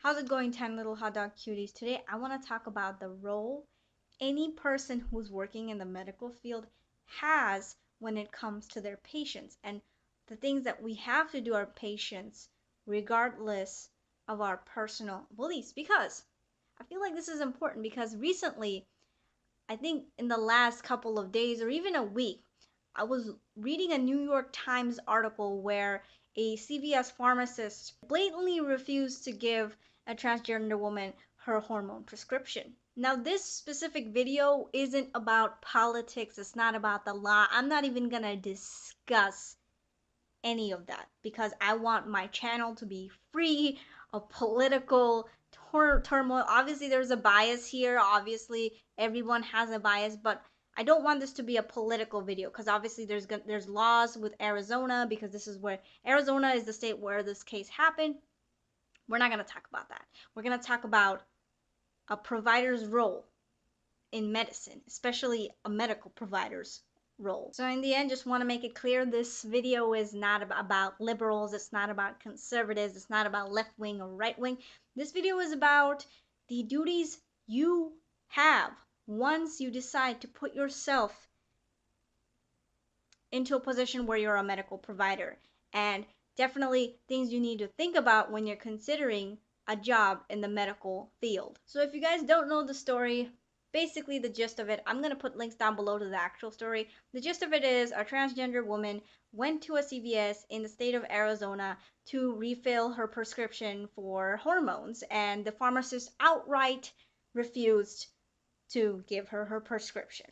How's it going, 10 little hot dog cuties? Today I want to talk about the role any person who's working in the medical field has when it comes to their patients and the things that we have to do our patients regardless of our personal beliefs. Because I feel like this is important because recently, I think in the last couple of days or even a week, I was reading a New York Times article where a CVS pharmacist blatantly refused to give a transgender woman her hormone prescription. Now, this specific video isn't about politics, it's not about the law. I'm not even gonna discuss any of that because I want my channel to be free of political turmoil. Obviously, there's a bias here. Obviously, everyone has a bias, but I don't want this to be a political video because obviously there's laws with Arizona because this is where Arizona is the state where this case happened. We're not going to talk about that. We're going to talk about a provider's role in medicine, especially a medical provider's role. So in the end, just want to make it clear, this video is not about liberals, it's not about conservatives, it's not about left wing or right wing. This video is about the duties you have once you decide to put yourself into a position where you're a medical provider, and definitely things you need to think about when you're considering a job in the medical field. So if you guys don't know the story, basically the gist of it, I'm going to put links down below to the actual story. The gist of it is a transgender woman went to a CVS in the state of Arizona to refill her prescription for hormones, and the pharmacist outright refused to give her her prescription.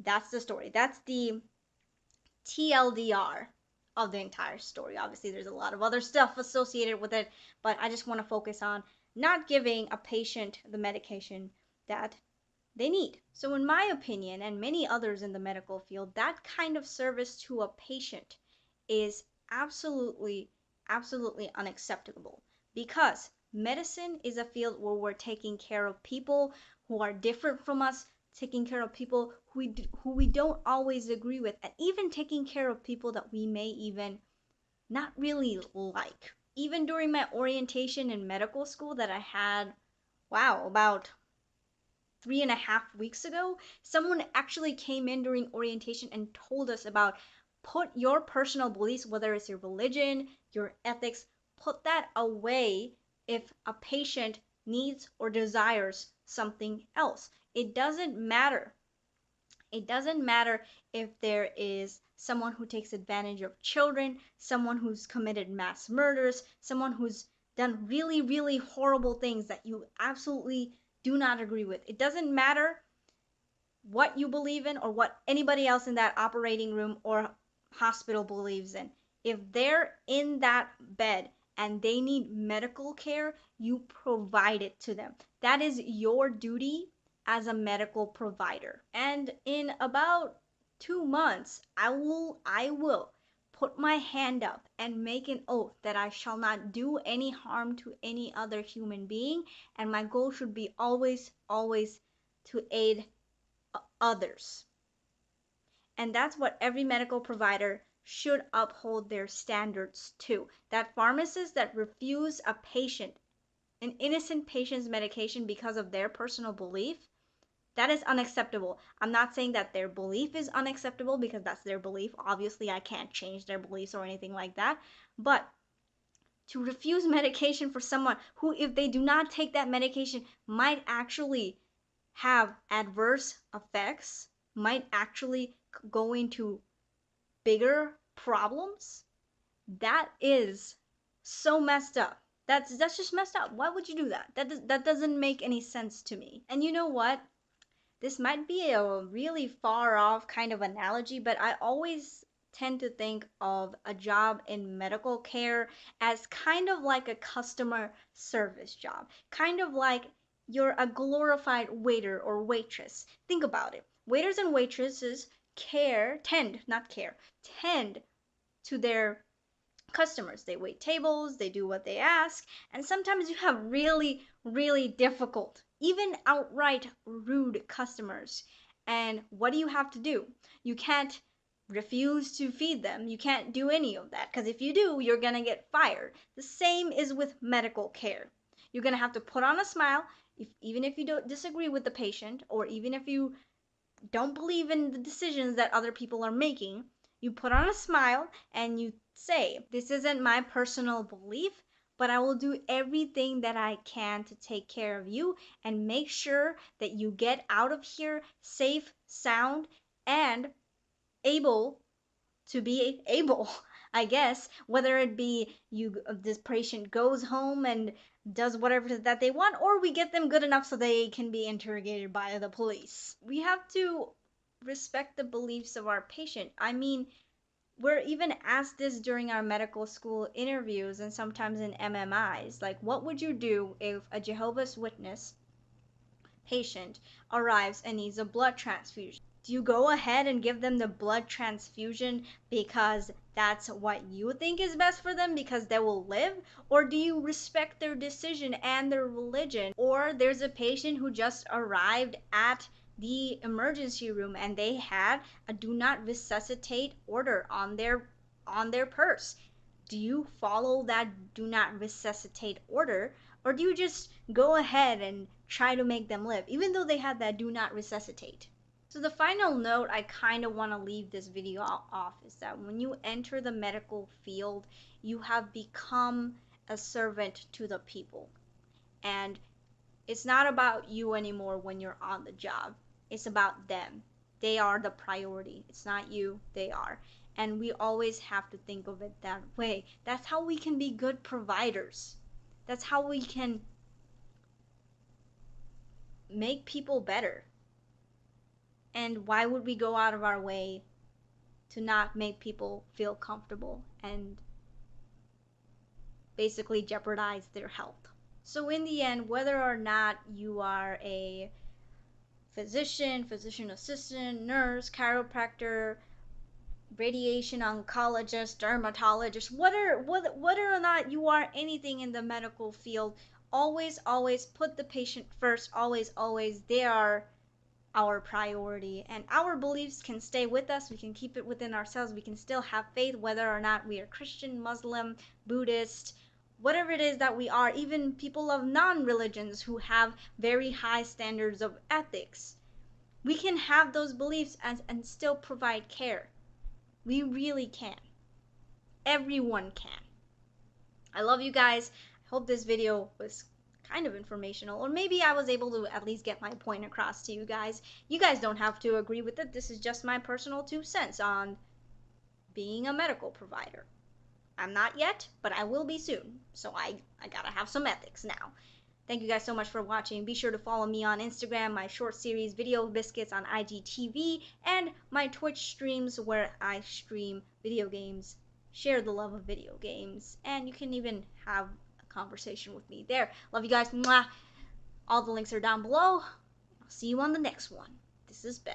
That's the story. That's the TLDR of the entire story. Obviously, there's a lot of other stuff associated with it, but I just want to focus on not giving a patient the medication that they need. So in my opinion, and many others in the medical field, that kind of service to a patient is absolutely, absolutely unacceptable because medicine is a field where we're taking care of people who are different from us, taking care of people who we don't always agree with, and even taking care of people that we may even not really like. Even during my orientation in medical school that I had, wow, about 3.5 weeks ago, someone actually came in during orientation and told us about put your personal beliefs, whether it's your religion, your ethics, put that away if a patient needs or desires something else. It doesn't matter. It doesn't matter if there is someone who takes advantage of children, someone who's committed mass murders, someone who's done really, really horrible things that you absolutely do not agree with. It doesn't matter what you believe in or what anybody else in that operating room or hospital believes in. If they're in that bed and they need medical care, you provide it to them. That is your duty as a medical provider. And in about 2 months, I will put my hand up and make an oath that I shall not do any harm to any other human being, and my goal should be always, always to aid others. And that's what every medical provider should uphold their standards to. That pharmacists that refuse a patient, an innocent patient's medication because of their personal belief, that is unacceptable. I'm not saying that their belief is unacceptable because that's their belief. Obviously, I can't change their beliefs or anything like that. But to refuse medication for someone who, if they do not take that medication, might actually have adverse effects, might actually go into bigger problems, that is so messed up. That's just messed up. Why would you do that? That doesn't make any sense to me. And you know what? This might be a really far off kind of analogy, but I always tend to think of a job in medical care as kind of like a customer service job, kind of like you're a glorified waiter or waitress. Think about it. Waiters and waitresses tend to their customers. They wait tables, they do what they ask, and sometimes you have really, really difficult, even outright rude customers. And what do you have to do? You can't refuse to feed them. You can't do any of that because if you do, you're going to get fired. The same is with medical care. You're going to have to put on a smile, even if you don't disagree with the patient, or even if you don't believe in the decisions that other people are making. You put on a smile and you say, this isn't my personal belief, but I will do everything that I can to take care of you and make sure that you get out of here safe, sound, and able to be able, I guess, whether it be this patient goes home and does whatever that they want, or we get them good enough so they can be interrogated by the police. We have to respect the beliefs of our patient. I mean, we're even asked this during our medical school interviews and sometimes in MMIs. Like, what would you do if a Jehovah's Witness patient arrives and needs a blood transfusion? Do you go ahead and give them the blood transfusion because that's what you think is best for them because they will live? Or do you respect their decision and their religion? Or there's a patient who just arrived at the emergency room and they had a do not resuscitate order on their purse. Do you follow that do not resuscitate order, or do you just go ahead and try to make them live even though they had that do not resuscitate? So the final note I kind of want to leave this video off is that when you enter the medical field, you have become a servant to the people. And it's not about you anymore when you're on the job. It's about them. They are the priority. It's not you, they are. And we always have to think of it that way. That's how we can be good providers. That's how we can make people better. And why would we go out of our way to not make people feel comfortable and basically jeopardize their health? So in the end, whether or not you are a physician, physician assistant, nurse, chiropractor, radiation oncologist, dermatologist, whether or not you are anything in the medical field, always put the patient first. Always they are our priority, and our beliefs can stay with us. We can keep it within ourselves. We can still have faith whether or not we are Christian, Muslim, Buddhist, whatever it is that we are, even people of non-religions who have very high standards of ethics. We can have those beliefs and still provide care. We really can. Everyone can. I love you guys. I hope this video was kind of informational, or maybe I was able to at least get my point across to you guys. You guys don't have to agree with it. This is just my personal 2 cents on being a medical provider. I'm not yet, but I will be soon. So I gotta have some ethics now. Thank you guys so much for watching. Be sure to follow me on Instagram, my short series Video Biscuits on IGTV, and my Twitch streams where I stream video games, share the love of video games, and you can even have conversation with me there. Love you guys. Mwah. All the links are down below. I'll see you on the next one. This is Ben.